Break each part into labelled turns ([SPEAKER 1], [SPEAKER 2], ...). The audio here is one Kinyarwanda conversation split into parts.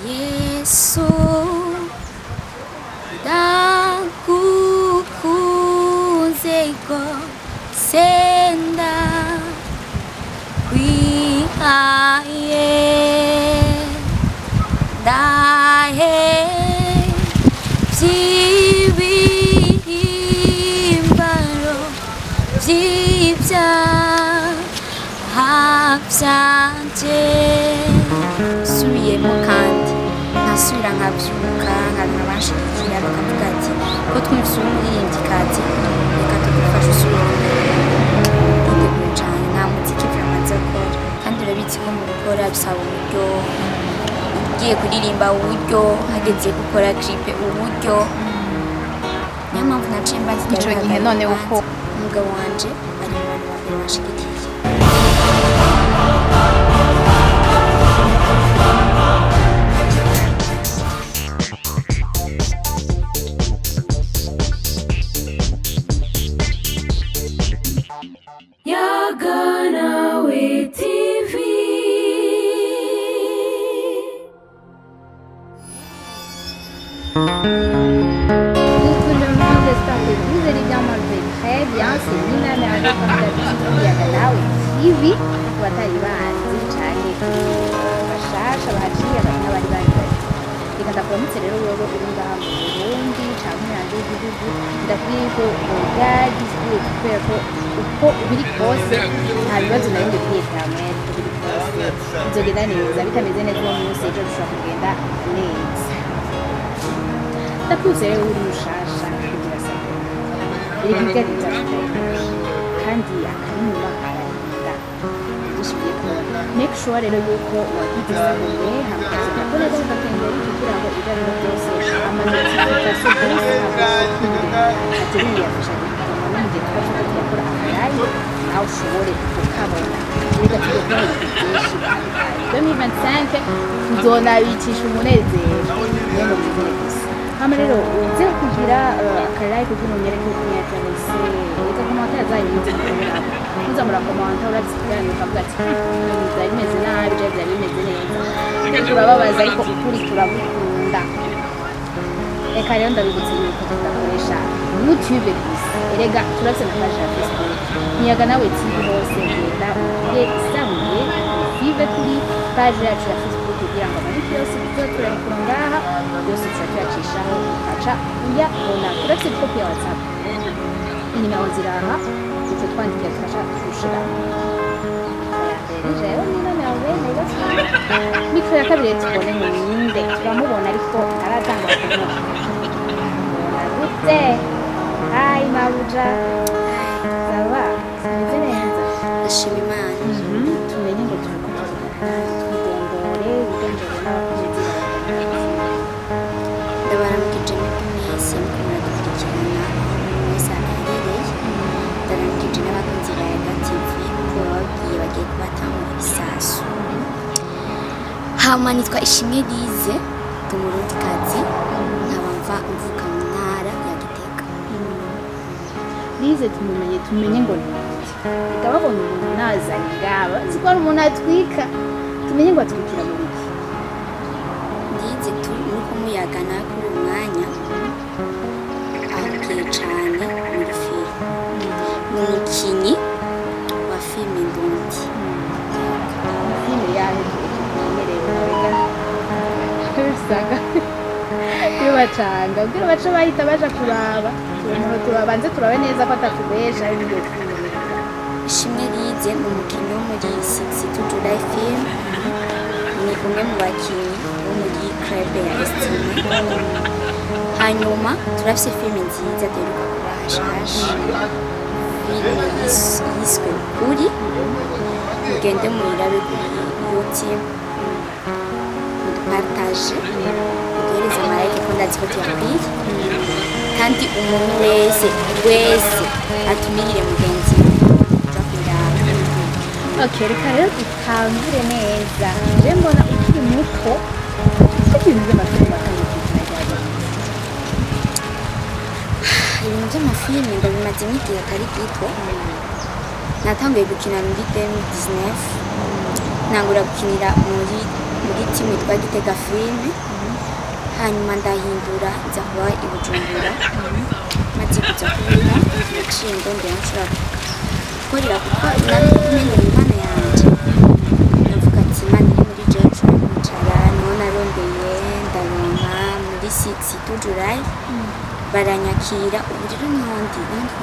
[SPEAKER 1] Yesu ndakukunze ko senda kwihaye dahe by'ibihimbaro by'ibyaha byanje subiyemo kandi nkasubira nkabyuka nkabashikira bakavuga ati ko twumvise umuririmbyi kati reka tugufashe usubire nditeguye cyane nta muziki vyamaze gukora kandi urabizi ko mu gukora bisaba uburyo ugiye kuririmba uburyo hageze gukora clip uburyo niyo mpamvu naciye mbaza
[SPEAKER 2] ico gihe none uko
[SPEAKER 1] umugabo wanje ari mu bantu babiri bashigikiye
[SPEAKER 3] Yaganawe TV.
[SPEAKER 2] Tout le monde, j'espère que vous allez bien, moi je vais très bien. C'est Nina Merve comme d'habitude, Yaganawe TV. Watari bazi cyane bashasha baciye abana bari bari reka ndakuramutse rero wowe uri ngaha mu Burundi cyangwa hanze y'igihugu ndakwiye ko bwagize kubera ko uko biri kose nta bibazo na bimwe by'iterambere biri kose bizogenda neza bitameze neza uwo munsi ejo bishobora kugenda neza ndakuze rero uri mushasha kugira sako iri kugenda kandi akanyuma kararinda make sure rero yuko wagize sabune hamaze gukora neza ukakengera kugira ngo ibyo rero byose amanotification byose atari yafasha gutuma no mu gihe tuba tuyakora amarayi nawe ushobore kukabona reka tugakora byinshi 2025 tuzonabicisha umunezero niyo mu buzima gusa hama rero uze kugira akarayi kugira unyereke kunyatanise reka komanta zanyu muzikorera muzamura komanta urazisigana ukavuga ati byari bimeze nabi byari bimeze neza turababaza ariko ukuri turagukunda reka rero ndabibutse yuko tudakoresha YouTube gusa erega turafite na page ya Facebook Yaganawe TV hose genda yesamuye vive kuri page yacu ya Facebook kugira ngo abantu yose bizokura ngaha byose turacishaho aca uyabona turafite copy ya WhatsApp inimero ziraha uko twandika fasha kushira rero nina nawe neza mikro ya kabiri tubone mu ninde turamubona ariko aratanga kubona gute hi mabuja sawa simeze neza
[SPEAKER 1] ashima Imana
[SPEAKER 2] tumenye ngo twigondore wigendere n'abakozi
[SPEAKER 1] ndabaramukije mwese muradukurikirana mwese aherereye ndabaramukije n'abakunzi ba Yaga TV ko babwiye bagiye kubatanga isasu hama nitwa Ishimwe Lize tumurundi kazi nkaba mvuka mu ntara ya Gitega
[SPEAKER 2] Lize tumenye ngo ndababona umuntu nazanye ngaba siko ari umuntu atwika tumenye ngo atwikira mu biki
[SPEAKER 1] ndize tu nuko muyagana kuri umwanya agiye cyane muri filime n'umukinyi wa filime Ndundi
[SPEAKER 2] filime yaje tumenyereye usanga bibacanga ubwira baca bahita baja kuraba turabanze turabe neza ko atatubesha ibyo
[SPEAKER 1] Ishimwe Lize ni umukinnyi wo muri 62 July film ni umwe mu bakinnyi bo muri club ya Estime hanyuma turafise filime nziza duheruka kurahashaje filime yiswe Ukuri mugende muyirabe kuri YouTube mudupartage muduhereze amarayike ko ndazi ko tuyakwiye kandi umuntu wese atumirire mugenzi
[SPEAKER 2] okay reka rero dutangire neza je mbona ukiri muto ibintu by'amafilime
[SPEAKER 1] ibintu by'amafilime ndabimaze n'igihe atari gito natanguye gukina muri 2019 nangura gukinira muri muri timu yitwa Gitega filime hanyuma ndahindura nza kuba i Bujumbura maze kuza kubera naciye ndondera nshobora gukorera kuko nari kumenya impano yanjye ndavuga ati imana iri muri jewe nshobora kwicara niho narondeye ndaronka muri 6 July baranyakira ubu rero niho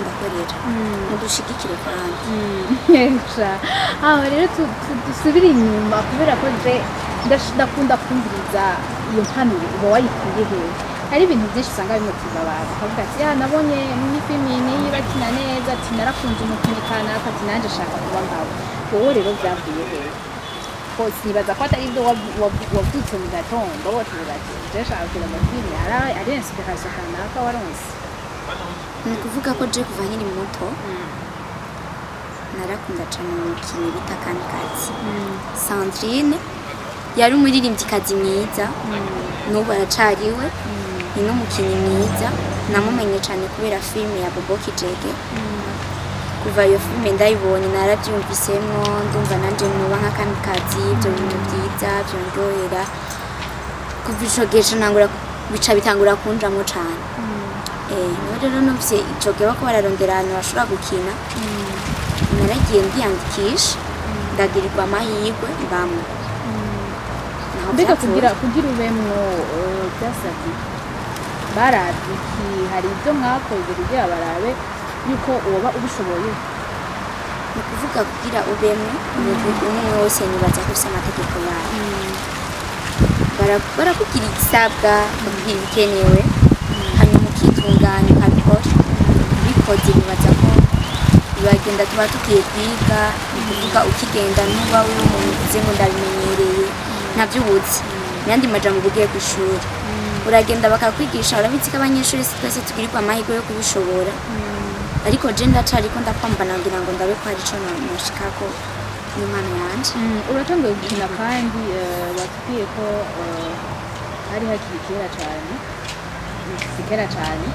[SPEAKER 1] ndakorera mudushigikire kandi
[SPEAKER 2] aho rero dusubire inyuma kubera ko ndakunda kumviriza iyo mpanuro uba wayikuye hehe hari ibintu byinshi usanga bimutima abantu ukavuga ati nabonye muri filimi niyi bakina neza ati narakunze umukinnyi kanaka ati nanjye ashaka kuba nkabo wowe rero byavuye hehe nibaza ko atari ibyo wabyutse mu gatondo tuvuga ati ndashaka kujya mu filimi ari inspiration kanaka waronse
[SPEAKER 1] ni ukuvuga ko je kuva nkiri muto narakunda cyane umukinnyi bita Kamikazi Sandrine yari umuririmbyikazi mwiza n'ubu aracariwe ni n'umukinnyi mwiza namumenye cyane kubera filime ya Bobo Kijege kuva iyo filime ndayibonye narabyumvisemwo ndumva nanje nuba nka Kamikazi ibyo bintu byiza byondohera kuva ico gihe nangura bica bitangura kunjamo cyane rero numvise ico gihe bako bararondera abantu bashobora gukina naragiye ndiyandikisha ndagirirwa amahirwe mbamwe
[SPEAKER 2] mbega kugira ubemwo byasabye baravye iki hari ibyo mwakoze kugira barabe yuko uba ubishoboye
[SPEAKER 1] ni ukuvuga kugira ubemwo umuntu umwe wese nibaza ko amategeko yayo barakubwira igisabwa bakubwira ibikenewe hanyuma ukitunganya ukabikora ubikoze bibaza ko uragenda tuba tugiye kwiga ni ukuvuga ukigenda ntuba uri umuntu uvuze ngo ndabimenyereye ntabyo ubuzi n'andi majambo ugiye ku ishuri uragenda bakakwigisha urabitse ko abanyeshuri twese tugirirwa amahirwe yo kubishobora ariko je ndacariko ndapambana ngira ngo ndabe ko hari ico nashikako n'imana yanje
[SPEAKER 2] uratanguye gukina kandi batubwiye ko hari hakiri kera cyane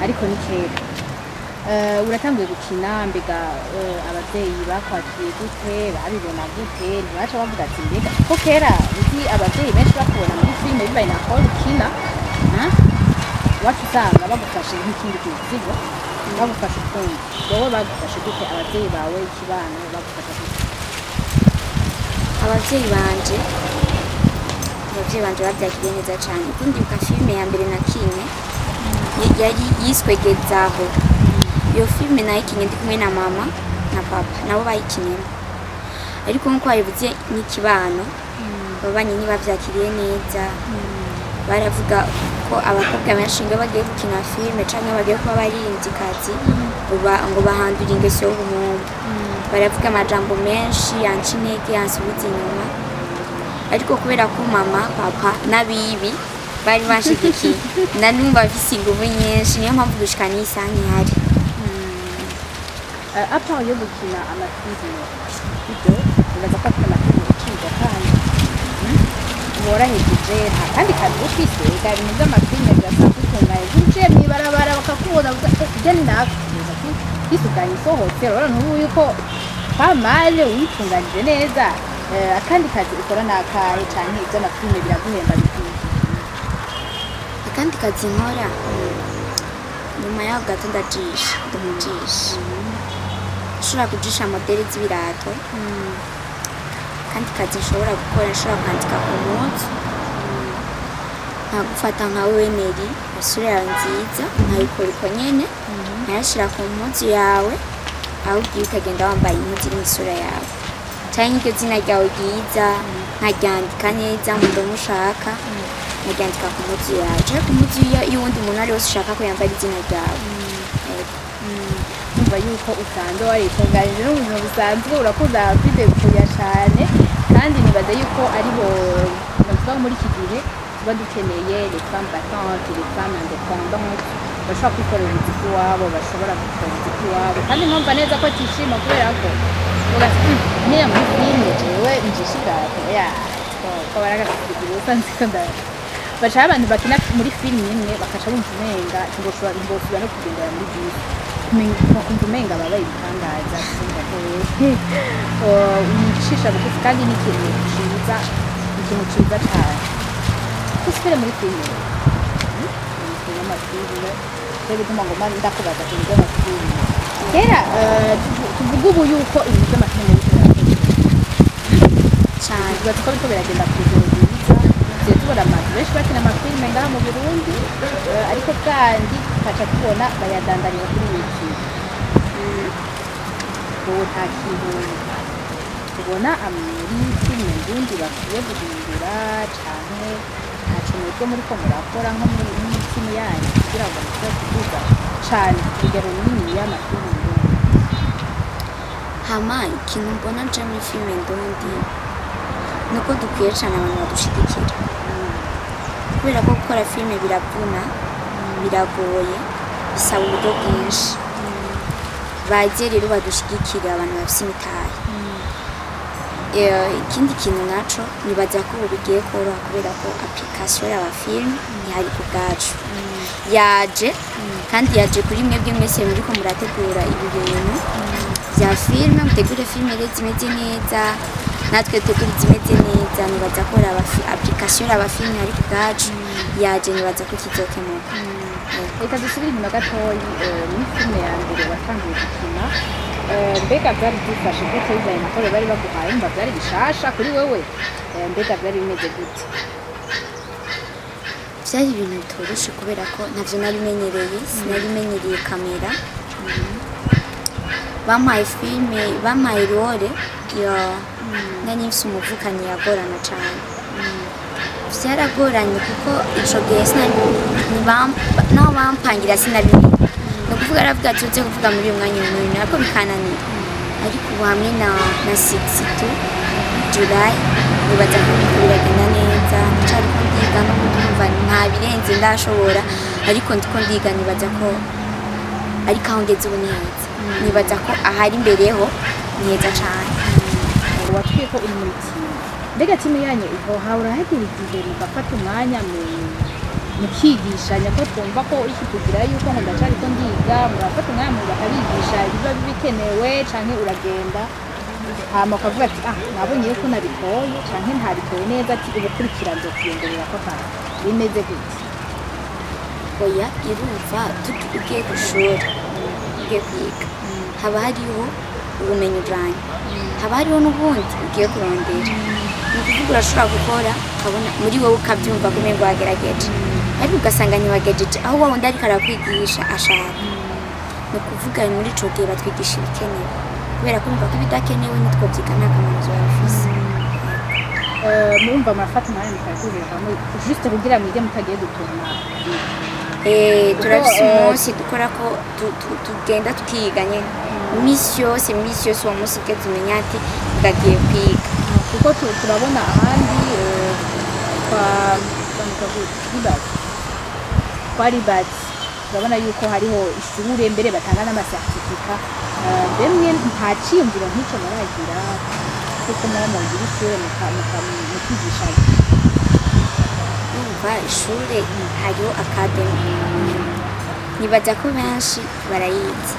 [SPEAKER 2] ariko ni kera uratanguye gukina mbega ababyeyi bakwakiye gute babibona gute ntibaca bavuga ati mbega ko kera uzi ababyeyi benshi bakubona muri filime bibaye nako ukina wacu usanga bagufashe nk'ikindi kizigo bagufashe ukundi wowe bagufashe gute ababyeyi bawe ikibano bagufashe gute
[SPEAKER 1] ababyeyi banje babyakiriye neza cyane ukundi uka filime ya mbere nakinye yari yiswe Gezaho iyo filime nayikinye ndi kumwe na mama na papa nabo bayikinyemo ariko nkuko babivuze n'ikibano babanye ntibabyakiriye neza baravuga ko abakobwa benshi ngo bagiye gukina filime cyangwa bagiye kuba baririmbyikazi ngo bahandura ingeso y'ubumuntu baravuga amajambo menshi yanca intege yansubiza inyuma ariko kubera ko mama papa n'abibi bari bashigikiye nanumva bafise inguvu nyinshi niyo mpamvu gushika n'isaha ntihari
[SPEAKER 2] apa yo gukina amafilime ibyo bibaza ko afite amafilime uciga kandi woroheje nta kandi kazi ufise ibintu by'amafilime birasanzwe utunganye uciye mw'ibarabara bakakubona ujya ni nakuza isuganye isohotse urabona n'ubu yuko pamale witunganije neza akandi kazi ukora n'akahe canke iby'amafilime biraguhemba bikwiye
[SPEAKER 1] akandi kazi nkora nyuma yaho gato ndamujisha nshobora kujisha modeli z'ibirato kandi kazi nshobora gukora nshobora kwandika ku munsi nkagufata nka weneri isura yawe nziza nkayikora uko nyene nkayashira ku munsi yawe aho ugiye ukagenda wambaye impuzu iri isura yawe cyangwa iryo zina ryawe ryiza nkaryandika neza mu ndomo ushaka nkaryandika ku munsi yawe cyangwa ku munsi y'uwundi muntu ari wese ushaka ko yambara izina ryawe
[SPEAKER 2] numva yuko usanzwe waritunganyije n'ubuzima busanzwe urakunda kwideguya cyane kandi nibaza yuko aribo bavuga muri iki gihe tuba dukeneye les femmes battantes les femmes indépendantes bashobora kwikorera umuziki wabo bashobora gukora umuziki wabo kandi numva neza ko atishima kubera ko niya muri filime jewe njishikate ko baragasigira usanzwe ko bashaka abantu bakina muri filime imwe bakaca bumva umenga ntibosubira no kugendera muri bisi kumva umenga babaye ibitangaza singa ko umushisha bugufi kandi n'ikintu ciza ikintu ciza cyane usubire muri filime y'amafilime rero bituma ngo mani ndakubaza ku bintu by'amafilime kera tuvuga ubu yuko ibintu by'amafilime cyane tuba ko biragenda ku rugero rwiza tugiye tubona abantu benshi bakina amafilime ngaha mu Burundi ariko kandi tukaca tubona bayadandarira kuri YouTube ubu nta kintu tubona muri filime ndundi bakwiye guhindura cyane nta kintu cyo muri ko murakora nko muri filime yanyu kugira ngo mushobore kuvuga cyane urugero runini y'amafilime ndundi
[SPEAKER 1] hama ikintu mbona nje muri filime ndundi nuko dukwiye cyane abantu badushigikira kubera ko gukora filime biravuna biragoye bisaba uburyo bwinshi bagiye rero badushigikira abantu bafite imitahe ikindi kintu naco nibaza ko bigiye koroha kubera ko application y'abafilme ntihari ku bwacu yaje kandi yaje kuri mwebwe mwese muriko murategura ibi bintu bya filme mutegure filme rero zimeze neza natwe tegura zimeze neza nibaza ko application y'abafilme ntihari ku bwacu yaje nibaza ko kizokemuka
[SPEAKER 2] reka dusubire inyuma gatoyi muri filime ya mbere watangiye gukina mbega byari byifashe gute bijyanye na kore bari baguhaye mba byari bishasha kuri wewe mbega byari bimeze gute
[SPEAKER 1] byari ibintu bitoroshe kubera ko ntavyo nari menyereye sinari menyereye kamera bampaye filime bampaye role nari mfise umuvukanyi yagorana cane vyaragoranye kuko ico gihe naho bampangira sinabimenye ni ukuvuga aravuga ati uze kuvuga muri uyu mwanya munini ariko bikananira ariko ubu hamwe na 62 July nibaza ko biragenda neza ncari ko ndiga no kumva nta birenze ndashobora ariko ndiko ndiga nibaza ko ariko aho ngeze ubu neza nibaza ko ahari imbereho neza cane
[SPEAKER 2] watwiye ko uri muri timu mbega timu yanyu iho hahora hagira igihe mugafata umwanya mukigishanya ko twumva ko iki kugira yuko ngo ndacari ko ndiga murafata umwanya mu bakabigisha ibiba bikenewe canke uragenda hama ukavuga ati nabonye yuko nabikoye canke ntabikoye neza ati ubukurikira nzokiyongerera ko kandi bimeze gute
[SPEAKER 1] oya irumva ugiye gushora ugiye kwiga haba hariho ubumenyi bwanyu haba hariho n'ubundi ugiye kurondera ni ukuvuga urashobora gukora ukabona muri wowe ukabyumva ko umengo wagerageje ariko ugasanga ntiwagejeje aho wundi ariko arakwigisha ashaka ni ukuvuga muri ico gihe batwigisha ibikenewe kubera ko umva ko ibidakenewe nitwo byiga nta kamaro bifise
[SPEAKER 2] murumva murafata umwanya mukayakubira hamwe juste kugira mwige mutagiye gutuma
[SPEAKER 1] turafise umunsi dukora ko tugenda tukiga nyene imisi yose uwo munsi ugeze umenya ati ndagiye kwiga
[SPEAKER 2] kuko turabona ahandi kwa ribazi turabona yuko hariho ishure mbere batanga n'amasertifika bemwe nta ciyumviro nk'ico muragira kuko mugira ishure mukigishanya
[SPEAKER 1] umva ishure hariho academy nibaza ko benshi barayizi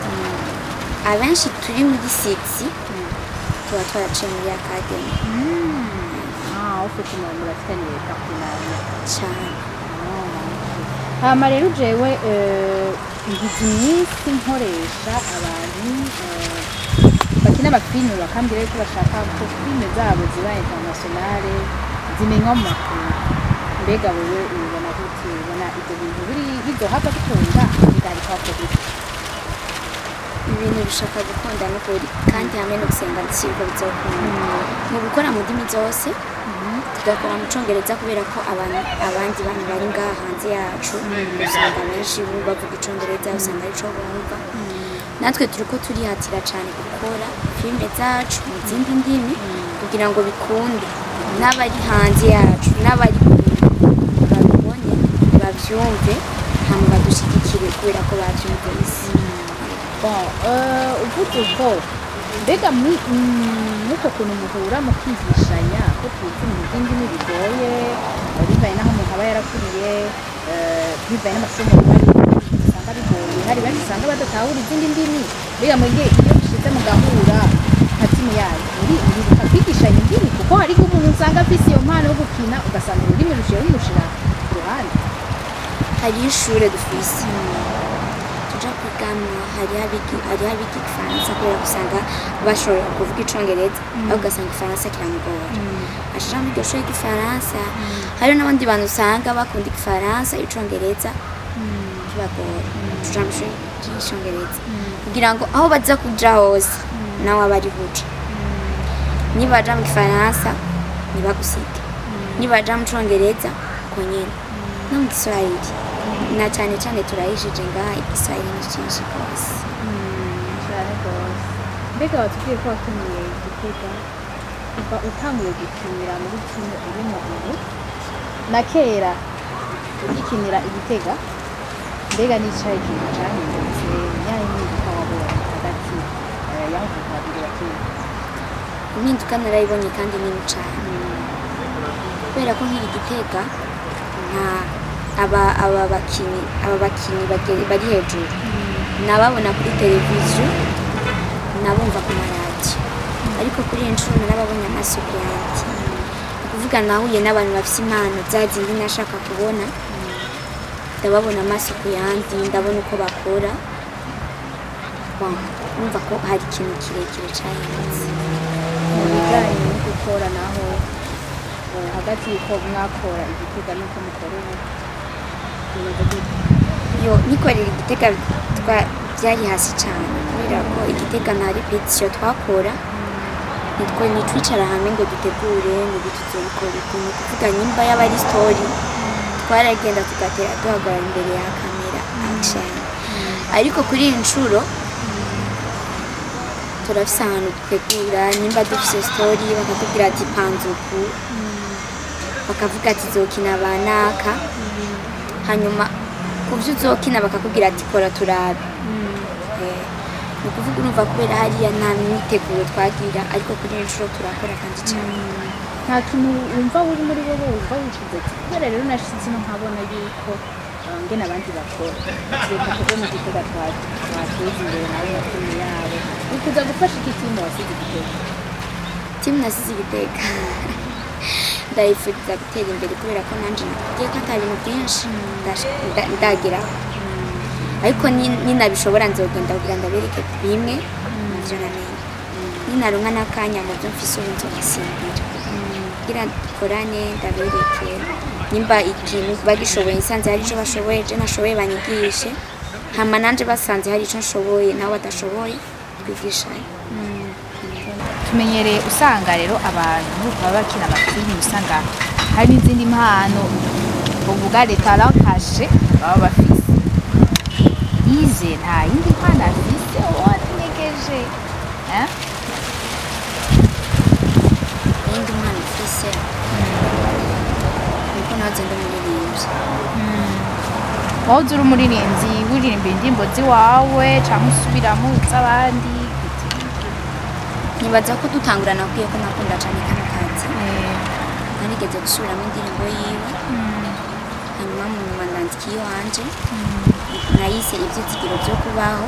[SPEAKER 1] abenshi turi muri 6 tuba twaraciye muri academy
[SPEAKER 2] ufite umuntu urafitanye kakunanya
[SPEAKER 1] cyane
[SPEAKER 2] hama rero jewe ngize iminsi nkoresha abantu bakina amafilime bakambwira yuko bashaka ko filime zabo ziba internationale zimenywa mu makuru mbega wewe ubona gute ubona ibyo bintu bizohava bikunda bigarika ko gute
[SPEAKER 1] ibintu bishaka gukunda n'ukuri kandi hamwe no gusenga ndisirwa bizokunda mu gukora mu ndimi zose tugakora mu Congereza kubera ko abandi bantu bari ngaha hanze yacu usanga benshi bavuga Icongereza usanga arico bumva natwe turiko turihatira cyane gukora filime zacu mu zindi ndimi kugira ngo bikunde n'abari hanze yacu n'abari babibonye bavyumve hama badushigikire kubera ko bavyumvise
[SPEAKER 2] uvuze ubwo mbega nuko kuntu muhura mukigishanya ko tuzi mu ndimi bigoye bivaye naho umuntu aba yarakuriye bivaye n'amasomo bari usanga bigoye hari benshi usanga badatahura izindi ndimi mbega mwebwe iyo mushize mugahura nka timu yayo uribuka kwigishanya indimi kuko hari umuntu usanga afise iyo mpano yo gukina ugasanga ururimi rushiye rumushira ku ruhande.
[SPEAKER 1] hariho ishure dufise tuja kwigamwo hariho abiga igifaransa kubera usanga bashobora kuvuga icongereza ariko ugasanga igifaransa kiramugora ashira muri iryo shure ry'igifaransa. hariho n'abandi bantu usanga bakunda igifaransa icongereza kibagora tuja mu shure ry'icongereza kugira ngo aho baza kuja hose nawe aba ari buja. nibaja mu gifaransa ntibagusige, nibaja mu congereza uko nyene. no mu giswahili na cyane cyane turayishije ngaha igiswahili ni cyinshi rwose.
[SPEAKER 2] cyane rwose. mbega watubwiye ko wakiniye Gitega kuva utanguye gukinira muri timu uri mu ubu na kera ugikinira Igitega, mbega n'icaye ikintu cahindutse nyayo impinduka wabonye hagati y'abavuzi babiri bakina?
[SPEAKER 1] impinduka narayibonye kandi nini cane kubera ko nk'iri Gitega aba bakinyi bari hejuru nababona kuri televiziyo nabumva ku maradiyo, ariko kuri iyi nshuro narababonye amaso yanjye. ni ukuvuga nahuye n'abantu bafise impano za zindi nashaka kubona, ndababona amaso ku yandi, ndabona uko bakora, numva ko hari ikintu kirekire cahindutse.
[SPEAKER 2] mu bijanye no gukora naho hagati y'uko mwakora Igitega n'uko mukora ubu bimeze gute?
[SPEAKER 1] yo nikorera Igitega byari hasi cyane kubera ko Igitega nta repetition twakora, ntitwicara hamwe ngo dutegure ngo tuzobikora ukuntu. kuvuga nyimba yaba ari story twaragenda tugatera duhagarara imbere ya kamera action, ariko kuri iyi nshuro turafise ahantu dutegura. nyimba dufise story bakatubwira ati panzuku, bakavuga ati zokina banaka, hanyuma kuvyo uzokina bakakubwira ati kora turabe. ni ukuvuga urumva kubera hariya nta myiteguro twagira, ariko kuri iyi nshuro turakora kandi cyane.
[SPEAKER 2] nta kintu wumva uri muri wowe wumva wicuza ati kubera rero nashize ino nkabona yuko ngena abandi bakora reka tuve mu Gitega twateza imbere nawe na timu yabo, wifuza gufasha iki timu wasize Igitega?
[SPEAKER 1] timu nasize Igitega ndayifuriza gutera imbere kubera ko nanje ngiye ko atari ibintu byinshi ndageraho, ariko ninabishobora nzogenda kugira ndabereke bimwe muvyo namenye. ninaronka n'akanya mu byo mfise ubu nzogisimbira kugira dukorane ndabereke nimba ikintu bagishoboye nsanze hari ico bashoboye je nashoboye banyigishe, hama nanje basanze hari ico nshoboye nawe badashoboye twigishanye.
[SPEAKER 2] tumenyereye usanga rero abantu baba bakina amafilimi usanga hari n'izindi mpano uvuga leta cache baba bafise. ize nta yindi mpano afise wanegeje
[SPEAKER 1] iyindi mpano mfise nuko naze ndi umuririmbyi.
[SPEAKER 2] wahoze uri umuririmbyi wiririmba indirimbo ziwawe canke usubiramo iz'abandi?
[SPEAKER 1] nibaza ko dutangurana kubwiye ko nakunda cane kano kazi, narigeze gusubiramo indirimbo yiwe, hanyuma mu nyuma ndandika iyiwanje nayise ivyizigiro vyo kubaho,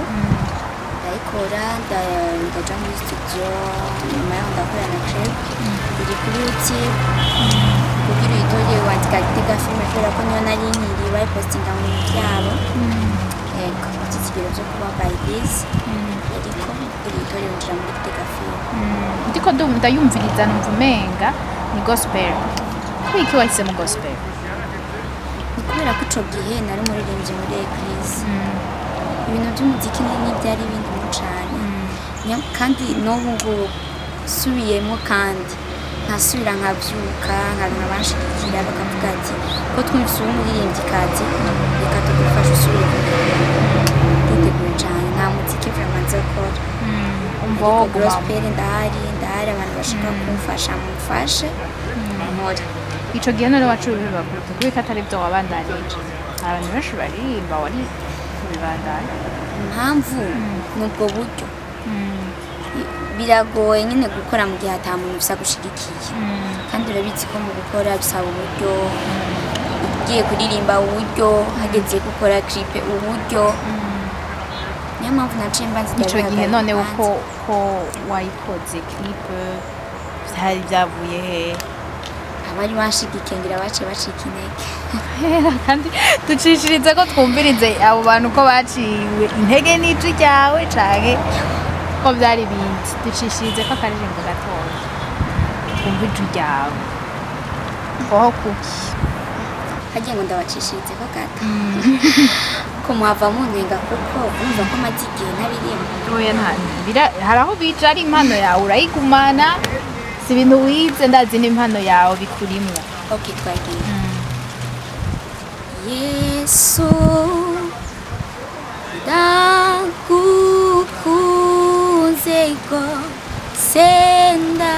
[SPEAKER 1] ndayikora ndaja muri studio, nyuma yaho ndakora na clip iri kuri YouTube kugira uyitore wandika Gitega filime kubera ko niyo nari nkiri bayipostinga mu bintu vyabo. yego ivyizigiro vyo kubaho by this ariko uyitore winjira muri Gitega filime.
[SPEAKER 2] ndiko ndayumviriza numva umenga ni gospel. kwiki wahisemo gospel?
[SPEAKER 1] ni kubera ko ico gihe nari umuririmbyi muri eglise, ibintu by'umuziki n'ibyari bindimo cane, kandi n'ubu ngubu subiyemo kandi ntasubira nkavyuka nkaronka abanshigikira bakavuga ati ko twumvise uwo muririmbyikazi reka tugufashe usubire twiteguye cane. nta muziki vraiment nzokora, ariko gospel ndahari abantu bashaka kumfasha mumfashe nkore.
[SPEAKER 2] ico gihe none wacururiwe bakubita kubika atari vyo wabandanije, abantu benshi baririmba wari kubibandanya?
[SPEAKER 1] impamvu nubwo buryo biragoye nyine gukora mu gihe ata muntu bisa gushigikiye, kandi urabizi ko mu gukora bisaba uburyo, ugiye kuririmba uburyo, hageze gukora clip uburyo, niyo mpamvu naciye mbanza
[SPEAKER 2] ico gihe none uko wayikoze clip byari byavuye he
[SPEAKER 1] abari bashigikiye ngira baciye bacika intege
[SPEAKER 2] kandi ducishirize ko twumvirize abo bantu ko baciwe intege n'ijwi ryawe canke ko byari bindi ducishirize ko akaririmbo gatoya twumva ijwi ryawe oho kuki
[SPEAKER 1] hagiye ngo ndabacishirize ko gato ko muhava munenga kuko urumva ko amaze igihe ntabiririmba
[SPEAKER 2] oya hari aho bica ari impano yawe urayigumana si ibintu wize ndazi n'impano yawe bikurimwo
[SPEAKER 1] okay twagiye Yesu ndagukunze ko senda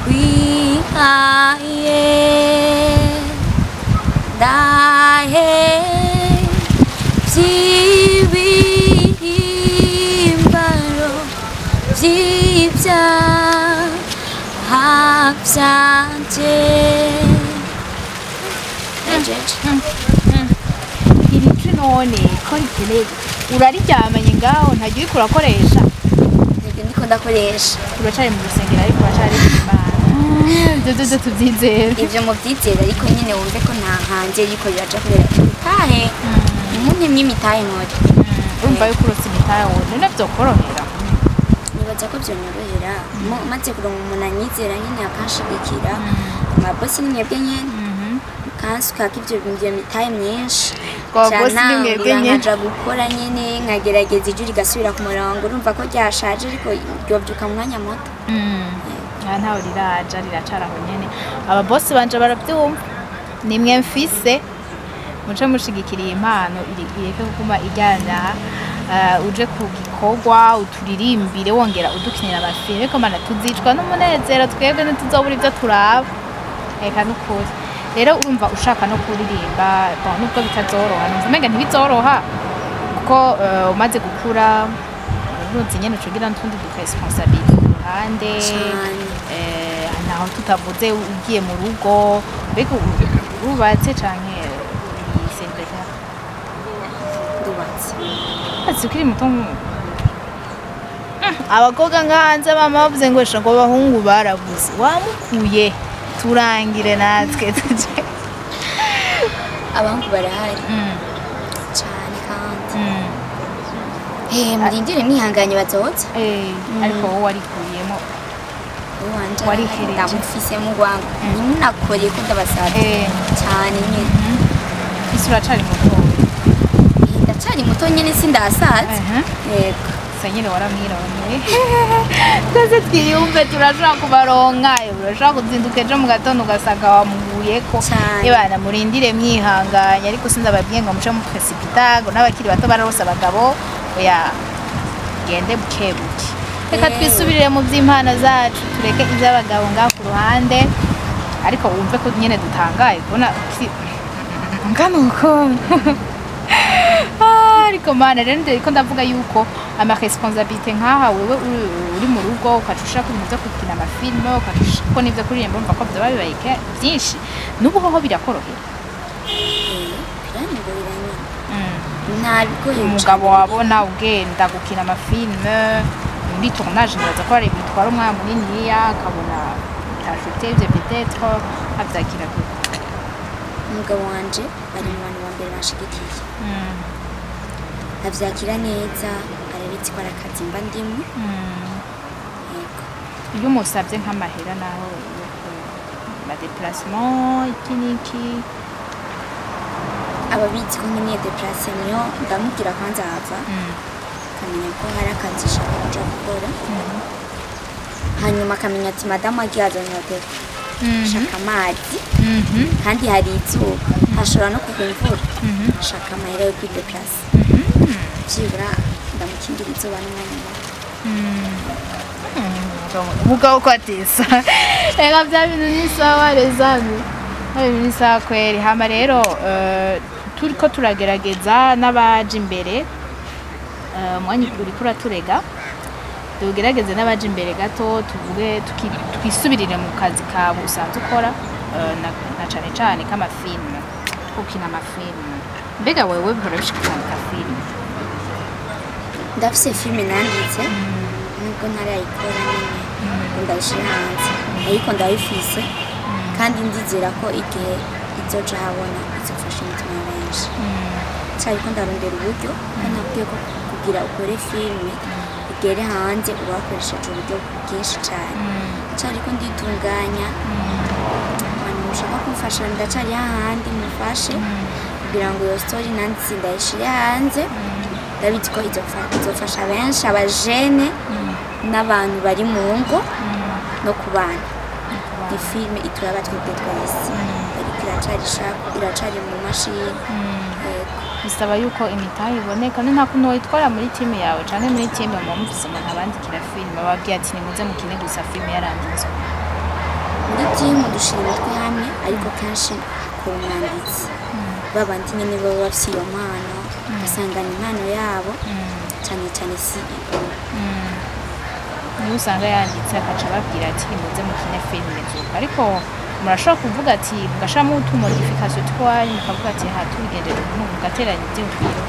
[SPEAKER 1] kwihaye dahe by'ibihimbaro by'ibyaha byanje
[SPEAKER 2] iri ci none ko rikeneye urariryamanye ngaho ntajya uriko urakoresha
[SPEAKER 1] ndiko ndakoresha
[SPEAKER 2] uracari mu rusengero ariko uracari Imana ibyo tubyizera
[SPEAKER 1] ivyo mu byizera ariko nyine wumve ko nta hanze ariko biraca kubera imitahe umuntu imitahe nkora
[SPEAKER 2] urumva yuko urose imitahe wowe navyo korohera
[SPEAKER 1] nibaza ko vyonyorohera maze kuronka umuntu anyizera nyine akanshigikira amabosi ni mwebwe nyene kansuka k'ivyo bimvye mitahe myinshi nkaja gukora nyene nkagerageza ijwi rigasubira ku murongo urumva ko ryashaje ariko ryovyuka mu mwanya muto
[SPEAKER 2] ntawe riraja riracaraho nyene ababosi banje baravyumva nimwe mfise muce mushigikiriye impano ireke kuguma ijyana uje ku gikorwa uturirimbire wongera udukinira amafilme ko mana tuzicwa n'umunezero twebwe ntituzobura ivyo turaba eka n'ukuri rero urumva ushaka no kuririmba nubwo bitazoroha numva umenga ntibizoroha kuko umaze gukura uruzi nyene ucugira n'utundi responsabilité ruhande naho tutavuze ugiye mu rugo mbega urubatse canke célibataire
[SPEAKER 1] ndubatse
[SPEAKER 2] ukiri muto abakobwa ngahanze mama bavuze ngo ngo abahungu barabuze wamukuye turangire natwe tuje
[SPEAKER 1] abahungu barahari cyane kandi murindire mwihanganye bazoza
[SPEAKER 2] ariko wowe warikuyemo
[SPEAKER 1] warihereje ndamufise mu rwango ninakoreye ko ndabasaza cyane nyine
[SPEAKER 2] isi uracari muto
[SPEAKER 1] ndacari muto nyine sindasaza yego
[SPEAKER 2] nyine waramwirabonye twese twiyumve turashobora kubaronka urashobora kuzinduka ejo mu gatondo ugasanga wamuguyeko ibana murindire mwihanganye ariko sindababwiye ngo muce mu precipitago n'abakiri bato bararose abagabo oya gende buke buke reka twisubirire mu by'impano zacu tureke iby'abagabo ngaho ku ruhande ariko wumve ko nyine dutangaye kubona nganuko ariko mana rero ndiko ndavuga yuko ama responsabilité nkaha wewe uri mu rugo ukacusha ku bintu byo gukina amafilme ukacusha ko nivyo kuririmba umva ko byaba bibayike byinshi nubu hoho birakorohera umugabo wabona ugenda gukina amafilme muri tournage ndaza ko ari bitwara umwanya muniniya akabona utashute ivyo peut-être avyakira gute
[SPEAKER 1] umugabo wanje ari mu bantu bambere bashigikiye avyakira neza arabitse ko arakazi mba ndimo
[SPEAKER 2] iyo umusabye nk'amahera naho ma déplacement iki niki
[SPEAKER 1] ababizi ko nkeneye déplacement ndamubwira kwanza hava akamenya ko hari akazi shaka kuja gukora hanyuma akamenya ati madamu agiye azonyotera shaka amazi kandi hari izuba hashobora no kugwa imvura shaka amahera yo kwideplace byibura ndamukingira izuba n'umwanya muto
[SPEAKER 2] umugabo ko atesa reka bya bintu ni sawa rezami ni sawa kweri hama rero turiko turagerageza n'abaje imbere mwanya uriko uraturega tugerageze n'abaje imbere gato tuvuge twisubirire mu kazi kawe usanzwe ukora na cane cane k'amafilme ukina amafilme mbega wewe bihora bishikana ka filme
[SPEAKER 1] ndafise filime nanditse nubwo ntarayikora nyine ngo ndayishire hanze ariko ndayifise kandi ndizera ko igihe izoja habona izofasha imitima ya benshi cyariko ndarondera uburyo kandi nabwiye ko kugira ukore filime igere hanze ubakoresheje uburyo bwinshi cyane cyariko nditunganya abantu mushaka kumfasha ndacari hahandi mufashe kugira ngo iyo story nanditse ndayishire hanze ndabizi ko izofasha benshi abajene n'abantu bari mu ngo no ku bana iyi filime ituraba twebwe twese ariko iracari mu mashini
[SPEAKER 2] bisaba yuko imitahe iboneka nta kuntu wayitwara muri timu yawe canke muri timu mu mufise umuntu abandikira filime bababwiye ati nimuze mukine gusa filime yaranditswe
[SPEAKER 1] muri timu dushira imitwe hamwe ariko kenshi ku mwanditsi babandi nyene baba bafise iyo mpano basangana impano yabo cyane cyane CEO
[SPEAKER 2] niyo usanga yanditse akaca babwira ati nimuze mukine filime zuko ariko murashobora kuvuga ati mugashiramo utumodification twayo mukavuga ati ha tubigendeje umuntu mugateranya ibyumviro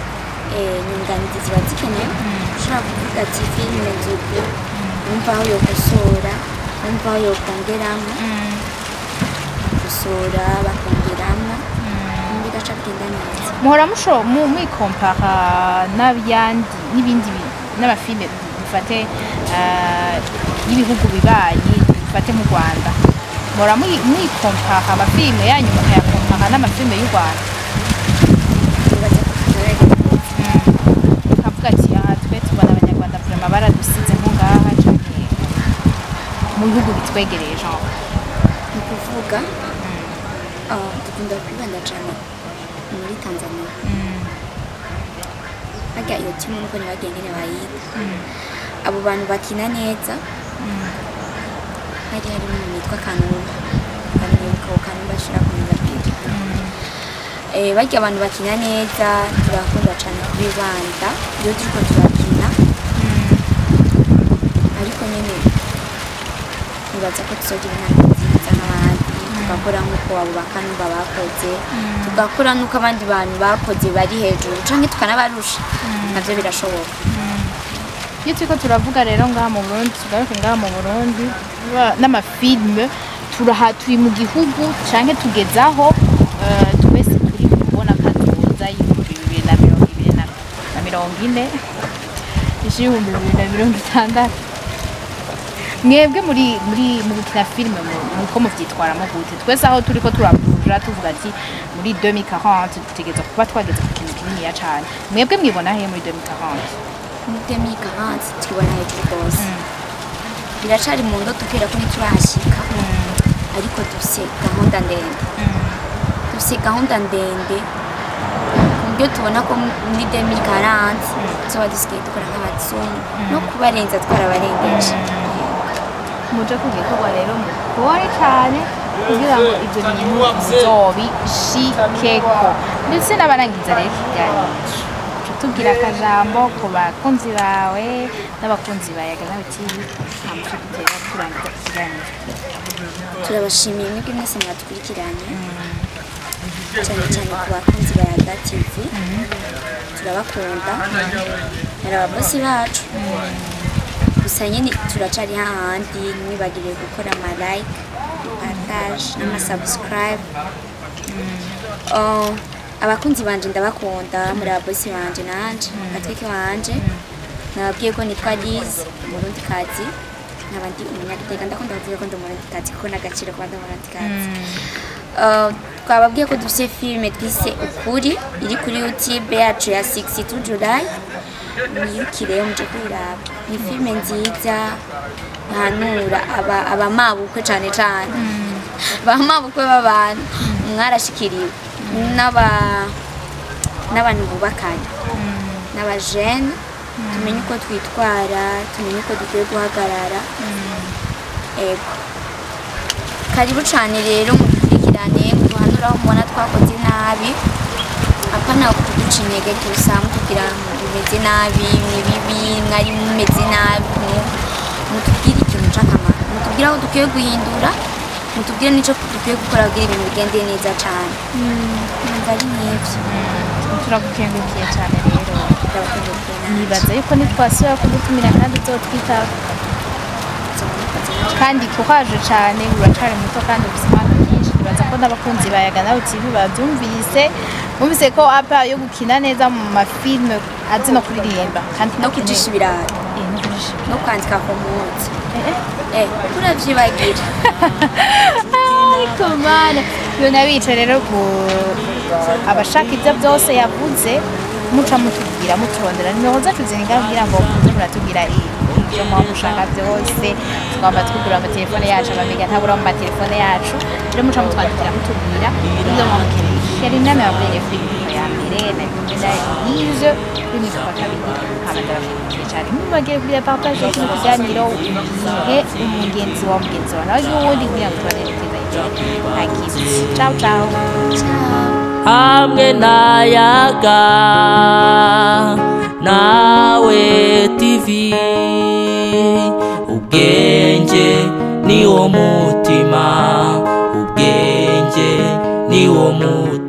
[SPEAKER 1] nyunganizi ziba zikenewe ushobora kuvuga ati filime zuko wumva aho yokosora wumva aho yokongeramo gusora bakongeramo bigaca bigenda neza
[SPEAKER 2] muhora mwikompara n'ibindi n'amafilime bifate y'ibihugu bibanyi bifate mu Rwanda muhora mwikompara amafilime yanyu mukayakompara n'amafilime y'u Rwanda ukavuga ati aha twe tubona abanyarwanda vraiment baradusize nko ngaha canke mu bihugu bitwegereye genre
[SPEAKER 1] ni kuvuga dukunda kwibanda cyane muri Tanzania hajya iyo timu nuko ntibagengene bayita abo bantu bakina neza hari umuntu witwa Kanumba bashira ku mibabiri bajya abantu bakina neza turakunda cyane kubibanda iyo turiko turakina ariko nyine nibaza ko tuzogira inama nziza n'abandi tugakora nk'uko abo Bakanumba bakoze tugakora n'uko abandi bantu bakoze bari hejuru canke tukanabarusha navyo birashoboka
[SPEAKER 2] iyo turiko turavuga rero ngaha mu Burundi tugaruke ngaha mu Burundi n'amafilme turi mu gihugu canke tugezaho twese turi kubona kazoza y'ibihumbi 2040 ishihumbi 2060 mwebwe muri mu gukina filime muko muvyitwaramo gute twese aho turiko turavuja tuvuga ati muri 2040 tutegeza kuba twageze ku kintu kinini cyane mwebwe mwibona he muri 2040
[SPEAKER 1] muri 2040 twibona hejuru rwose biracari mu ndo tukira ko ntiturahashika ariko dufise gahunda ndende kubyo tubona ko muri 2040 tuba dusigaye dukora nk'abazungu no kubarenza twarabarengeje
[SPEAKER 2] muje kugikorwa rero mukore cyane kugira ngo ibyo bintu bizobishikeko ndetse n'abarangiza rero ikiganiro tubwira akajambo ku bakunzi bawe n'abakunzi bayaga n'abakiri amuco gutera turangiza ikiganiro
[SPEAKER 1] turabashimiye mwebwe mwese mwadukurikiranye cyane cyane ku bakunzi bayaga TV turabakunda ari ababosi bacu gusa nyine turacari hahandi mwibagire gukora ama like partage n'ama subscribe abakunzi banje ndabakunda muri ababosi banje nanje gatweke wanje nababwiye ko nitwa Liz Murundi kazi nkabandi umunyagitega ndakunda kuvuga ko ndi Murundi kazi kuko nagaciro kuba ndi Murundi kazi twababwiye ko dufite filime twise Ukuri iri kuri YouTube yacu ya 62 July niyukire muje kwiraba ni filime nziza hanura abamabukwe cyane cyane bamabukwe b'abantu mwarashikiriwe n'abantu bubakanye n'abajene tumenye uko twitwara tumenye uko dukwiye guhagarara ego karibu cyane rero mukurikirane muhanura aho mubona twakoze nabi apana kuduca intege gusa mutubwira mumeze nabi mwibibi mwari mumeze nabi mutubwire ikintu c'akamaro mutubwire aho dukwiye guhindura mutubwire nico dukwiye gukora kugira ibintu bigende neza cyane numva ari nk'ivyo
[SPEAKER 2] turagukengukiye cyane rero nibaza yuko nitwasubira kugutumira kandi uzotwitaba kandi kuhaje cyane uracari muto kandi ufite impano nyinshi nibaza ko n'abakunzi bayaga nawe TV babyumvise bumvise ko apa yo gukina neza mu mafilme azi no kuririmba kandi
[SPEAKER 1] no kujisha ibiraro no kwandika ku munsi uravyibagira
[SPEAKER 2] ariko mana yo nabica rero abashaka ibyo byose yavuze muca mutubwira muturondera nimero zacu ziringa kugira ngo muratubwira ibyo mushaka byose twamba twugura amatelefone yacu amamega ntabura mu matelefone yacu rero muca mutwandikira mutubwira ibyo mukeneye yari inama yavuye filime ya mbere na kugeza yizo kuri kwa kabiri habandara cyane mubagiye kugira partage kino kiganiro ihe umugenzi wa nawe y'uwundi kugira ngo tubanezeze akisi ciao ciao
[SPEAKER 3] hamwe nayaga nawe TV ubwenge niwo mutima ubwenge niwo mutima